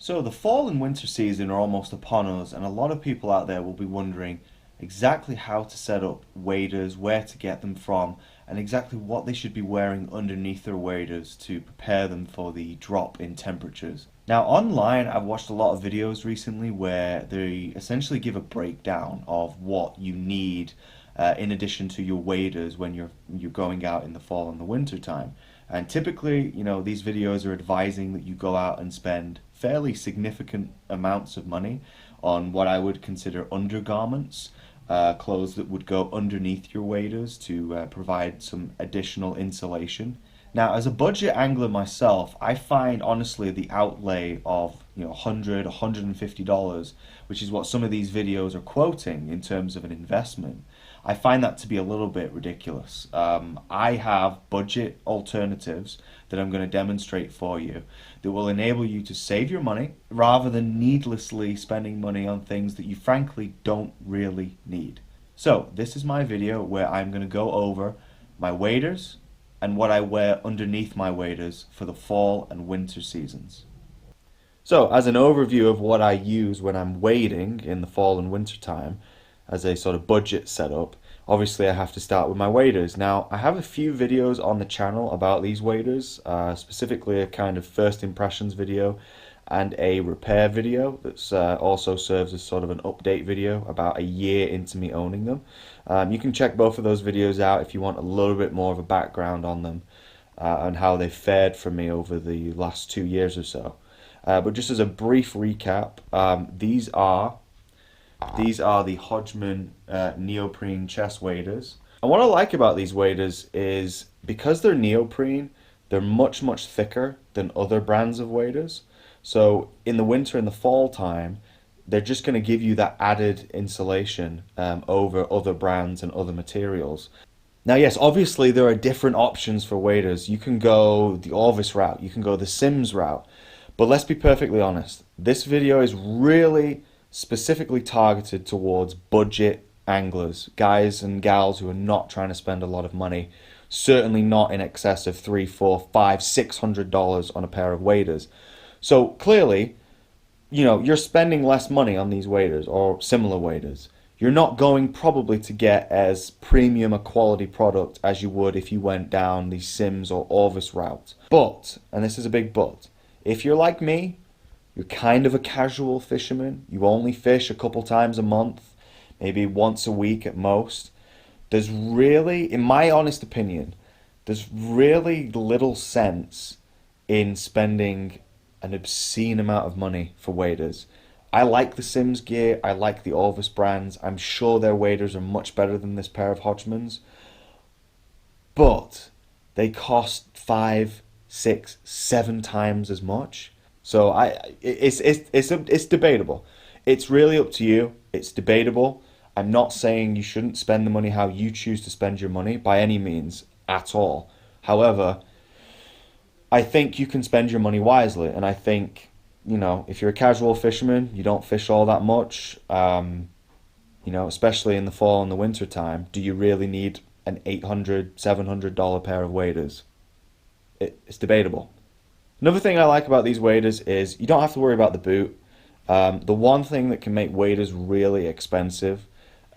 So the fall and winter season are almost upon us, and a lot of people out there will be wondering exactly how to set up waders, where to get them from, and exactly what they should be wearing underneath their waders to prepare them for the drop in temperatures. Now, online, I've watched a lot of videos recently where they essentially give a breakdown of what you need in addition to your waders when you're going out in the fall and the winter time. And typically, these videos are advising that you go out and spend fairly significant amounts of money on what I would consider undergarments, clothes that would go underneath your waders to provide some additional insulation. Now, as a budget angler myself, I find honestly the outlay of $100, $150, which is what some of these videos are quoting in terms of an investment. I find that to be a little bit ridiculous. I have budget alternatives that I'm going to demonstrate for you that will enable you to save your money rather than needlessly spending money on things that you frankly don't really need. So, this is my video where I'm going to go over my waders and what I wear underneath my waders for the fall and winter seasons. So, as an overview of what I use when I'm wading in the fall and winter time, as a sort of budget setup, obviously I have to start with my waders. Now, I have a few videos on the channel about these waders, specifically a kind of first impressions video and a repair video that's also serves as sort of an update video about a year into me owning them. You can check both of those videos out if you want a little bit more of a background on them and how they've fared for me over the last 2 years or so. But just as a brief recap, these are the Hodgman neoprene chest waders. And what I like about these waders is because they're neoprene, they're much, much thicker than other brands of waders. So in the winter and the fall time, they're just going to give you that added insulation over other brands and other materials. Now, yes, obviously there are different options for waders. You can go the Orvis route, you can go the Sims route. But let's be perfectly honest, this video is really specifically targeted towards budget anglers, guys and gals who are not trying to spend a lot of money, certainly not in excess of $300, $400, $500, $600 on a pair of waders. So clearly, you're spending less money on these waders or similar waders. You're not going probably to get as premium a quality product as you would if you went down the Sims or Orvis route. But, and this is a big but, if you're like me, you're kind of a casual fisherman, you only fish a couple times a month, maybe once a week at most, there's really, in my honest opinion, there's really little sense in spending an obscene amount of money for waders. I like the Sims gear, I like the Orvis brands, I'm sure their waders are much better than this pair of Hodgmans, but they cost 5, 6, 7 times as much. So it's debatable. It's really up to you. It's debatable. I'm not saying you shouldn't spend the money how you choose to spend your money by any means at all. However, I think you can spend your money wisely, and I think if you're a casual fisherman, you don't fish all that much. Especially in the fall and the winter time, do you really need an $800, $700 pair of waders? It's debatable. Another thing I like about these waders is you don't have to worry about the boot. The one thing that can make waders really expensive,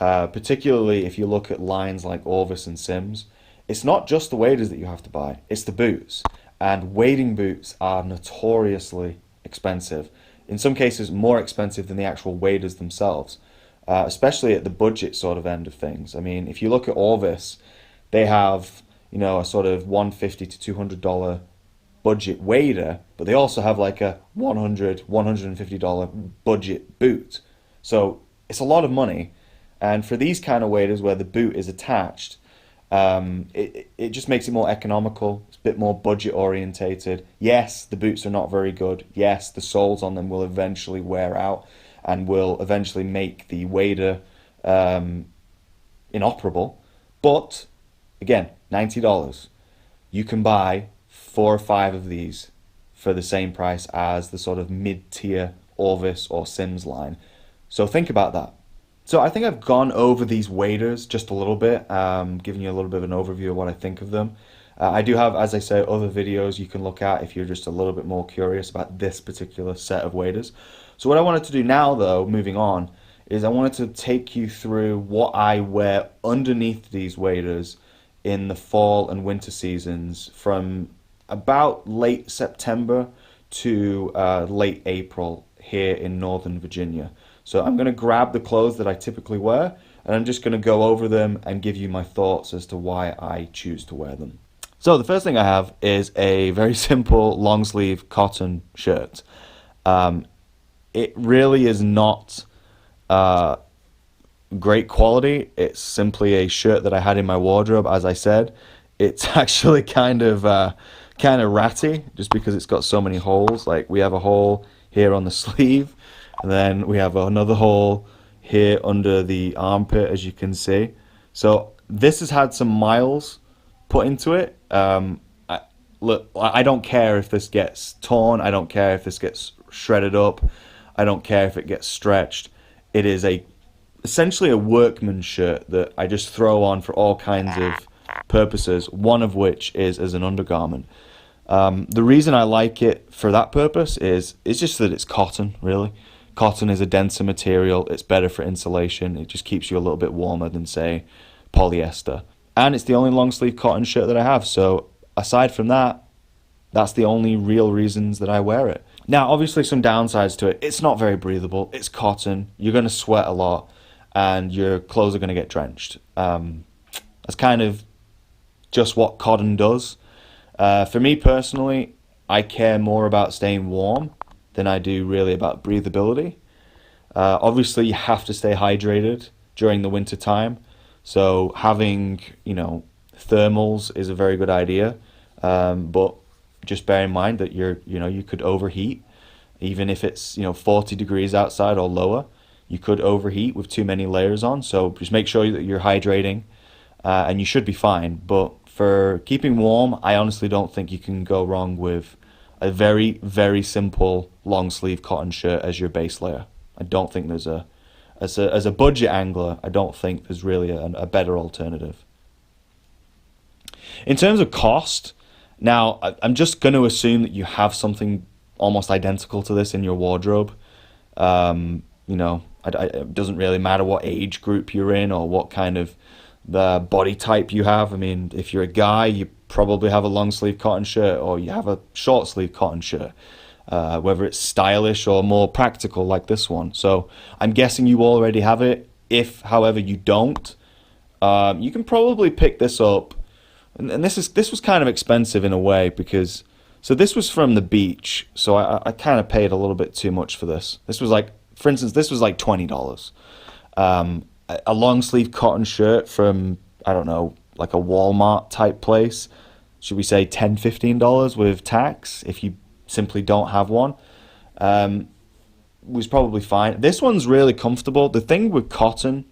particularly if you look at lines like Orvis and Sims, it's not just the waders that you have to buy, it's the boots. And wading boots are notoriously expensive. In some cases, more expensive than the actual waders themselves, especially at the budget sort of end of things. I mean, if you look at Orvis, they have, a sort of $150 to $200 budget wader, but they also have like a $100, $150 budget boot. So it's a lot of money. And for these kind of waders where the boot is attached, it just makes it more economical. It's a bit more budget orientated. Yes, the boots are not very good. Yes, the soles on them will eventually wear out and will eventually make the wader inoperable. But again, $90. You can buy 4 or 5 of these for the same price as the sort of mid-tier Orvis or Sims line. So think about that. So I think I've gone over these waders just a little bit, giving you a little bit of an overview of what I think of them. I do have, as I say, other videos you can look at if you're just a little bit more curious about this particular set of waders. So what I wanted to do now, though, moving on, is I wanted to take you through what I wear underneath these waders in the fall and winter seasons from about late September to late April here in Northern Virginia. So I'm going to grab the clothes that I typically wear and I'm just going to go over them and give you my thoughts as to why I choose to wear them. So the first thing I have is a very simple long sleeve cotton shirt. It really is not great quality. It's simply a shirt that I had in my wardrobe, as I said. It's actually kind of ratty just because it's got so many holes. Like we have a hole here on the sleeve, and then we have another hole here under the armpit, as you can see. So this has had some miles put into it. Look, I don't care if this gets torn. I don't care if this gets shredded up. I don't care if it gets stretched. It is essentially a workman's shirt that I just throw on for all kinds of purposes, one of which is as an undergarment. The reason I like it for that purpose is it's just that it's cotton, really. Cotton is a denser material. It's better for insulation. It just keeps you a little bit warmer than, say, polyester. And it's the only long sleeve cotton shirt that I have. So aside from that, that's the only real reasons that I wear it. Now, obviously some downsides to it. It's not very breathable. It's cotton. You're going to sweat a lot and your clothes are going to get drenched. That's kind of just what cotton does. For me personally, I care more about staying warm than I do really about breathability. Obviously, you have to stay hydrated during the winter time. So having, thermals is a very good idea. But just bear in mind that you could overheat, even if it's 40 degrees outside or lower. You could overheat with too many layers on. So just make sure that you're hydrating, and you should be fine. But for keeping warm, I honestly don't think you can go wrong with a very, very simple long sleeve cotton shirt as your base layer. I don't think there's as a budget angler, I don't think there's really a better alternative. In terms of cost, now I'm just going to assume that you have something almost identical to this in your wardrobe. It doesn't really matter what age group you're in or what kind of the body type you have. I mean, if you're a guy, you probably have a long sleeve cotton shirt or you have a short sleeve cotton shirt, whether it's stylish or more practical like this one. So I'm guessing you already have it. If, however, you don't, you can probably pick this up. And this was kind of expensive in a way because, so this was from the beach. So I kind of paid a little bit too much for this. This was like, for instance, this was like $20. A long sleeve cotton shirt from, I don't know, like a Walmart type place, should we say $10, $15 with tax if you simply don't have one, was probably fine. This one's really comfortable. The thing with cotton,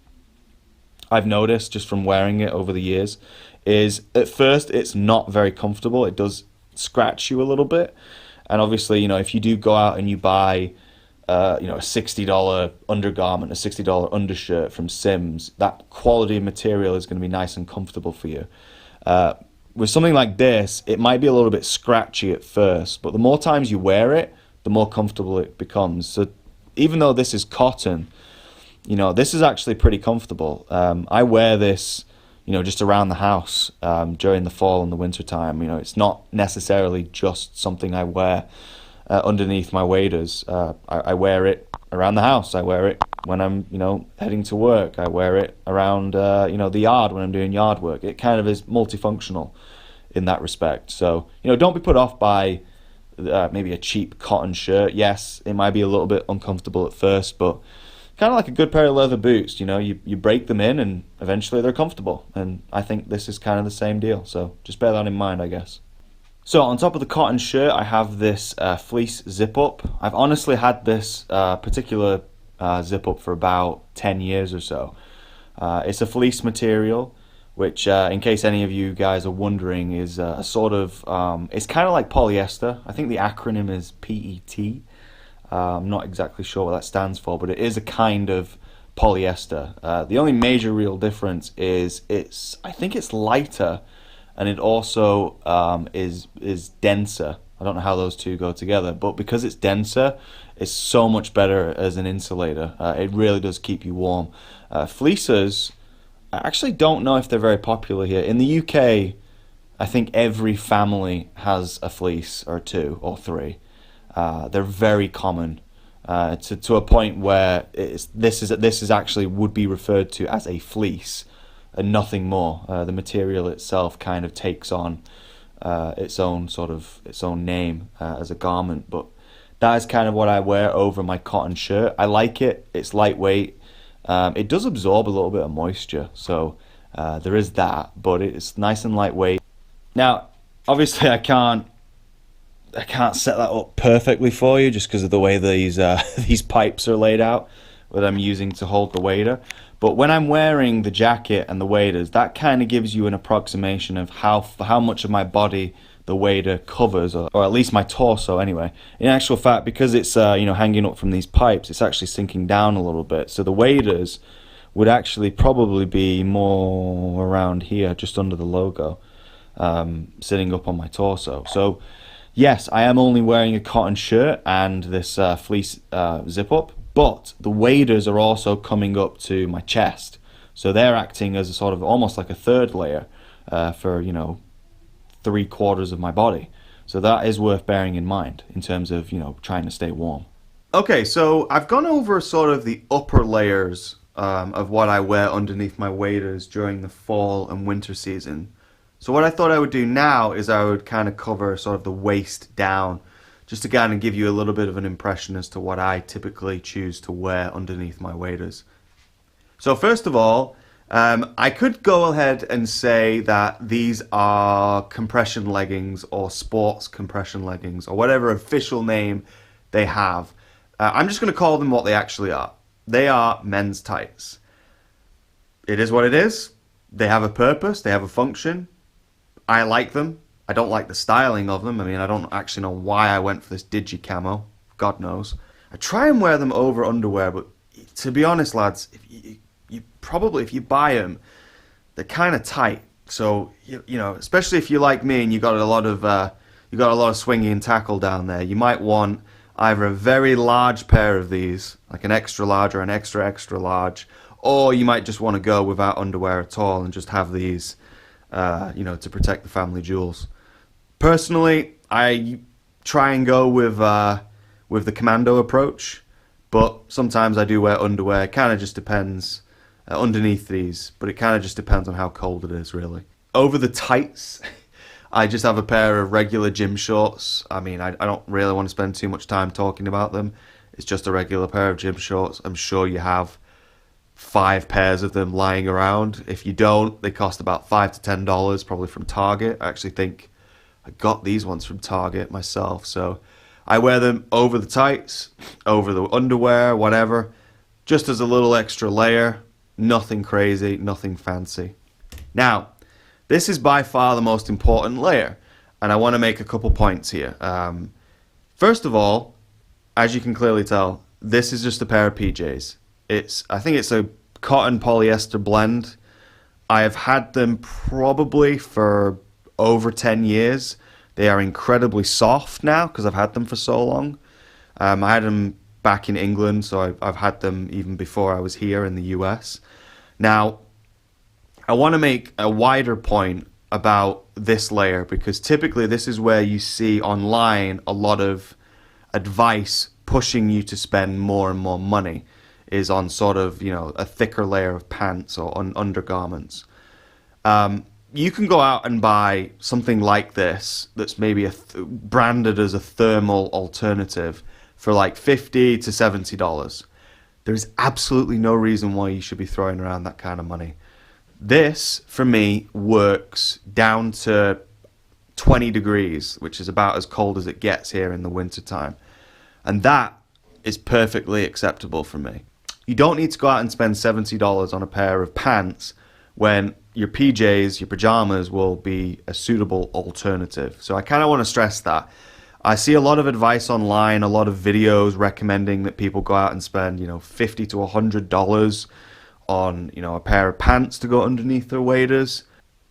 I've noticed just from wearing it over the years, is at first it's not very comfortable. It does scratch you a little bit. And obviously, if you do go out and you buy a $60 undergarment, a $60 undershirt from Sims, that quality of material is going to be nice and comfortable for you. With something like this, it might be a little bit scratchy at first, but the more times you wear it, the more comfortable it becomes. So even though this is cotton, this is actually pretty comfortable. I wear this, just around the house during the fall and the winter time. It's not necessarily just something I wear underneath my waders. I wear it around the house. I wear it when I'm, heading to work. I wear it around, the yard when I'm doing yard work. It kind of is multifunctional in that respect. So, don't be put off by maybe a cheap cotton shirt. Yes, it might be a little bit uncomfortable at first, but kind of like a good pair of leather boots. You break them in and eventually they're comfortable. And I think this is kind of the same deal. So just bear that in mind, I guess. So on top of the cotton shirt, I have this fleece zip-up. I've honestly had this particular zip-up for about 10 years or so. It's a fleece material, which, in case any of you guys are wondering, is a sort of, it's kind of like polyester. I think the acronym is PET. I'm not exactly sure what that stands for, but it is a kind of polyester. The only major real difference is I think it's lighter and it also is denser. I don't know how those two go together, but because it's denser, it's so much better as an insulator. It really does keep you warm. Fleeces, I actually don't know if they're very popular here. In the UK, I think every family has a fleece or two or three. They're very common to a point where this is actually would be referred to as a fleece and nothing more. The material itself kind of takes on its own name as a garment, but that is kind of what I wear over my cotton shirt. I like it. It's lightweight. It does absorb a little bit of moisture, so there is that, but it's nice and lightweight. Now, obviously, I can't set that up perfectly for you just because of the way these these pipes are laid out that I'm using to hold the wader. But when I'm wearing the jacket and the waders, that kind of gives you an approximation of how much of my body the wader covers, or at least my torso anyway. In actual fact, because it's hanging up from these pipes, it's actually sinking down a little bit. So the waders would actually probably be more around here, just under the logo, sitting up on my torso. So yes, I am only wearing a cotton shirt and this fleece zip up, but the waders are also coming up to my chest. So they're acting as a sort of almost like a third layer for, 3/4 of my body. So that is worth bearing in mind in terms of, trying to stay warm. Okay, so I've gone over sort of the upper layers of what I wear underneath my waders during the fall and winter season. So what I thought I would do now is I would kind of cover sort of the waist down, just to kind of give you a little bit of an impression as to what I typically choose to wear underneath my waders. So first of all, I could go ahead and say that these are compression leggings or sports compression leggings or whatever official name they have. I'm just going to call them what they actually are. They are men's tights. It is what it is. They have a purpose. They have a function. I like them. I don't like the styling of them. I mean, I don't actually know why I went for this digi camo. God knows. I try and wear them over underwear, but to be honest, lads, if you buy them, they're kind of tight. So especially if you're like me and you got a lot of swinging and tackle down there, you might want either a very large pair of these, like an extra large or an extra extra large, or you might just want to go without underwear at all and just have these, to protect the family jewels. Personally, I try and go with the commando approach, but sometimes I do wear underwear. It kind of just depends underneath these, but it kind of just depends on how cold it is, really. Over the tights, I just have a pair of regular gym shorts. I mean, I don't really want to spend too much time talking about them. It's just a regular pair of gym shorts. I'm sure you have 5 pairs of them lying around. If you don't, they cost about $5 to $10, probably from Target. I actually think I got these ones from Target myself. So I wear them over the tights, over the underwear, whatever, just as a little extra layer. Nothing crazy, nothing fancy. Now, this is by far the most important layer, and I want to make a couple points here. First of all, as you can clearly tell, this is just a pair of PJs. I think it's a cotton polyester blend. I have had them probably for over 10 years. They are incredibly soft now because I've had them for so long. I had them back in England, so I've had them even before I was here in the US. Now, I want to make a wider point about this layer because typically this is where you see online a lot of advice pushing you to spend more and more money, is on sort of, a thicker layer of pants or undergarments. You can go out and buy something like this that's maybe branded as a thermal alternative for like $50 to $70. There's absolutely no reason why you should be throwing around that kind of money. This, for me, works down to 20 degrees, which is about as cold as it gets here in the wintertime. And that is perfectly acceptable for me. You don't need to go out and spend $70 on a pair of pants when your PJs, your pajamas, will be a suitable alternative. So I kind of want to stress that. I see a lot of advice online, a lot of videos recommending that people go out and spend, $50 to $100 on, a pair of pants to go underneath their waders.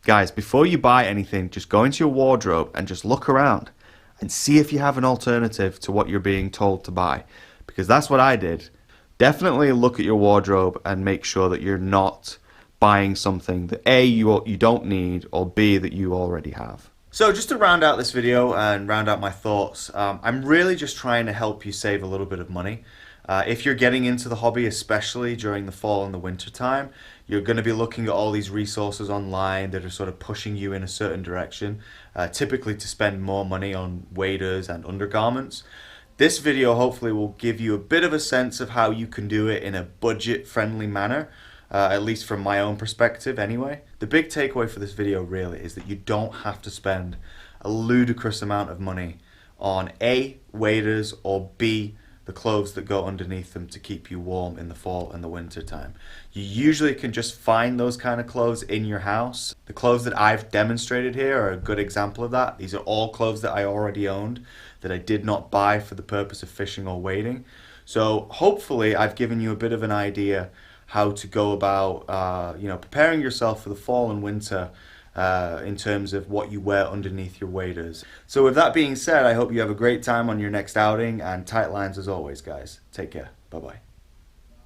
Guys, before you buy anything, just go into your wardrobe and just look around and see if you have an alternative to what you're being told to buy. Because that's what I did. Definitely look at your wardrobe and make sure that you're not buying something that A, you don't need, or B, that you already have. So just to round out this video and round out my thoughts, I'm really just trying to help you save a little bit of money. If you're getting into the hobby, especially during the fall and the winter time, you're going to be looking at all these resources online that are sort of pushing you in a certain direction, typically to spend more money on waders and undergarments. This video hopefully will give you a bit of a sense of how you can do it in a budget-friendly manner, at least from my own perspective anyway. The big takeaway for this video really is that you don't have to spend a ludicrous amount of money on A, waders, or B, the clothes that go underneath them to keep you warm in the fall and the winter time. You usually can just find those kind of clothes in your house. The clothes that I've demonstrated here are a good example of that. These are all clothes that I already owned that I did not buy for the purpose of fishing or wading. So hopefully I've given you a bit of an idea how to go about preparing yourself for the fall and winter in terms of what you wear underneath your waders. So with that being said, I hope you have a great time on your next outing, and tight lines as always, guys. Take care. Bye-bye.